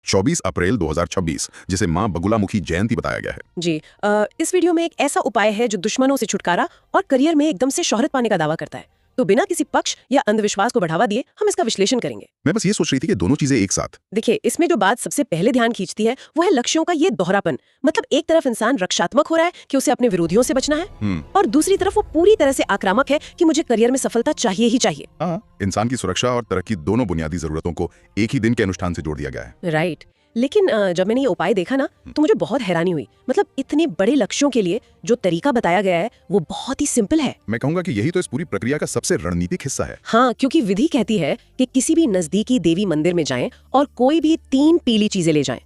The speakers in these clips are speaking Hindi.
24 अप्रैल 2026, जिसे मां बगुलामुखी जयंती बताया गया है। जी इस वीडियो में एक ऐसा उपाय है जो दुश्मनों से छुटकारा और करियर में एकदम से शोहरत पाने का दावा करता है। तो बिना किसी पक्ष या अंधविश्वास को बढ़ावा दिए हम इसका विश्लेषण करेंगे। मैं बस ये सोच रही थी कि दोनों चीजें एक साथ। देखिए, इसमें जो बात सबसे पहले ध्यान खींचती है वो है लक्ष्यों का ये दोहरापन। मतलब एक तरफ इंसान रक्षात्मक हो रहा है कि उसे अपने विरोधियों से बचना है, और दूसरी तरफ वो पूरी तरह से आक्रामक है कि मुझे करियर में सफलता चाहिए ही चाहिए। इंसान की सुरक्षा और तरक्की दोनों बुनियादी जरूरतों को एक ही दिन के अनुष्ठान से जोड़ दिया गया है। राइट। लेकिन जब मैंने ये उपाय देखा ना तो मुझे बहुत हैरानी हुई। मतलब इतने बड़े लक्ष्यों के लिए जो तरीका बताया गया है वो बहुत ही सिंपल है। मैं कहूंगा कि यही तो इस पूरी प्रक्रिया का सबसे रणनीतिक हिस्सा है। हाँ, क्योंकि विधि कहती है कि किसी भी नजदीकी देवी मंदिर में जाएं और कोई भी 3 पीली चीजें ले जाएं,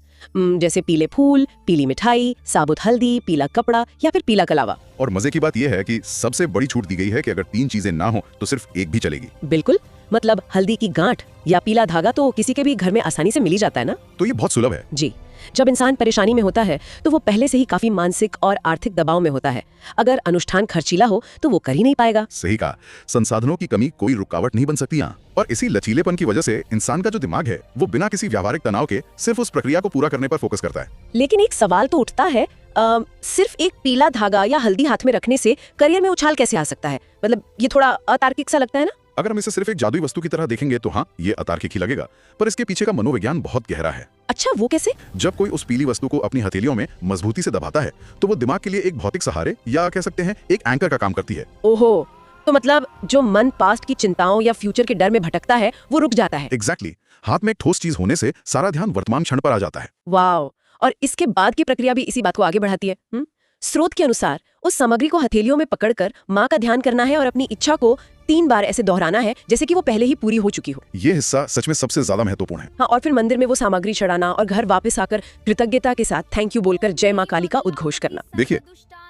जैसे पीले फूल, पीली मिठाई, साबुत हल्दी, पीला कपड़ा या फिर पीला कलावा। और मजे की बात यह है कि सबसे बड़ी छूट दी गई है कि अगर 3 चीजें ना हो तो सिर्फ एक भी चलेगी। बिल्कुल, मतलब हल्दी की गांठ या पीला धागा तो किसी के भी घर में आसानी से मिल ही जाता है ना। तो ये बहुत सुलभ है। जी, जब इंसान परेशानी में होता है तो वो पहले से ही काफी मानसिक और आर्थिक दबाव में होता है। अगर अनुष्ठान खर्चीला हो तो वो कर ही नहीं पाएगा। सही कहा, संसाधनों की कमी कोई रुकावट नहीं बन सकती यहाँ। और इसी लचीलेपन की वजह से इंसान का जो दिमाग है वो बिना किसी व्यावहारिक तनाव के सिर्फ उस प्रक्रिया को पूरा करने पर फोकस करता है। लेकिन एक सवाल तो उठता है, सिर्फ एक पीला धागा या हल्दी हाथ में रखने से करियर में उछाल कैसे आ सकता है? मतलब ये थोड़ा अतार्किक सा लगता है ना। अगर हम इसे सिर्फ एक जादुई वस्तु की तरह देखेंगे तो हाँ, ये अतार्किक ही लगेगा, पर इसके पीछे का मनोविज्ञान बहुत गहरा है। अच्छा, वो कैसे? जब कोई उस पीली वस्तु को अपनी हथेलियों में मजबूती से दबाता है तो वो दिमाग के लिए एक भौतिक सहारे या कह सकते हैं एक एंकर का काम करती है। ओहो, तो मतलब जो मन पास्ट की चिंताओं या फ्यूचर के डर में भटकता है वो रुक जाता है। एग्जैक्टली। हाथ में एक ठोस चीज होने से सारा ध्यान वर्तमान क्षण पर आ जाता है। वाह, और इसके बाद की प्रक्रिया भी इसी बात को आगे बढ़ाती है। स्रोत के अनुसार उस सामग्री को हथेलियों में पकड़कर माँ का ध्यान करना है और अपनी इच्छा को 3 बार ऐसे दोहराना है जैसे कि वो पहले ही पूरी हो चुकी हो। ये हिस्सा सच में सबसे ज्यादा महत्वपूर्ण है। हाँ, और फिर मंदिर में वो सामग्री चढ़ाना और घर वापस आकर कृतज्ञता के साथ थैंक यू बोलकर जय माँ काली का उद्घोष करना। देखिए,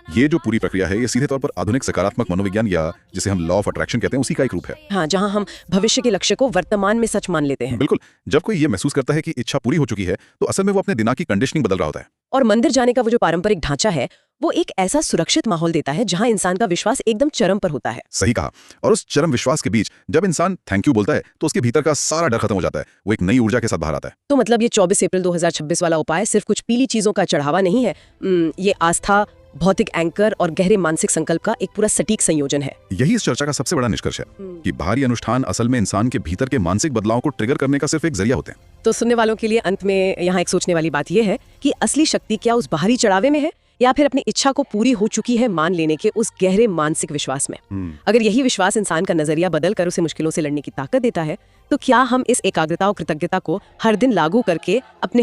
ये जो पूरी प्रक्रिया है ये सीधे तौर पर आधुनिक सकारात्मक मनोविज्ञान या जिसे हम लॉ ऑफ अट्रैक्शन कहते हैं उसी का एक रूप है। हाँ, जहाँ हम भविष्य के लक्ष्य को वर्तमान में सच मान लेते हैं। बिल्कुल। जब कोई ये महसूस करता है कि इच्छा पूरी हो चुकी है तो असल में वो अपने दिमाग की कंडीशनिंग बदल रहा होता है। और मंदिर जाने का वो जो पारंपरिक ढांचा है वो एक ऐसा सुरक्षित माहौल देता है जहां इंसान का विश्वास एकदम चरम पर होता है। सही कहा। और उस चरम विश्वास के बीच जब इंसान थैंक यू बोलता है तो उसके भीतर का सारा डर खत्म हो जाता है। वो एक नई ऊर्जा के साथ बाहर आता है। तो मतलब ये 24 अप्रैल 2026 वाला उपाय सिर्फ कुछ पीली चीजों का चढ़ावा नहीं है। ये आस्था, भौतिक एंकर और गहरे मानसिक संकल्प का एक पूरा सटीक संयोजन है। यही इस चर्चा का सबसे बड़ा निष्कर्ष है कि बाहरी अनुष्ठान असल में इंसान के भीतर के मानसिक बदलाव को ट्रिगर करने का सिर्फ एक जरिया होते हैं। तो सुनने वालों के लिए अंत में यहाँ एक सोचने वाली बात यह है कि असली शक्ति क्या उस बाहरी चढ़ावे में है या फिर अपनी इच्छा को पूरी हो चुकी है मान लेने के उस गहरे मानसिक विश्वास में। अगर यही विश्वास इंसान का नजरिया बदल कर उसे मुश्किलों से लड़ने की ताकत देता है तो क्या हम इस एकाग्रता और कृतज्ञता को हर दिन लागू करके अपने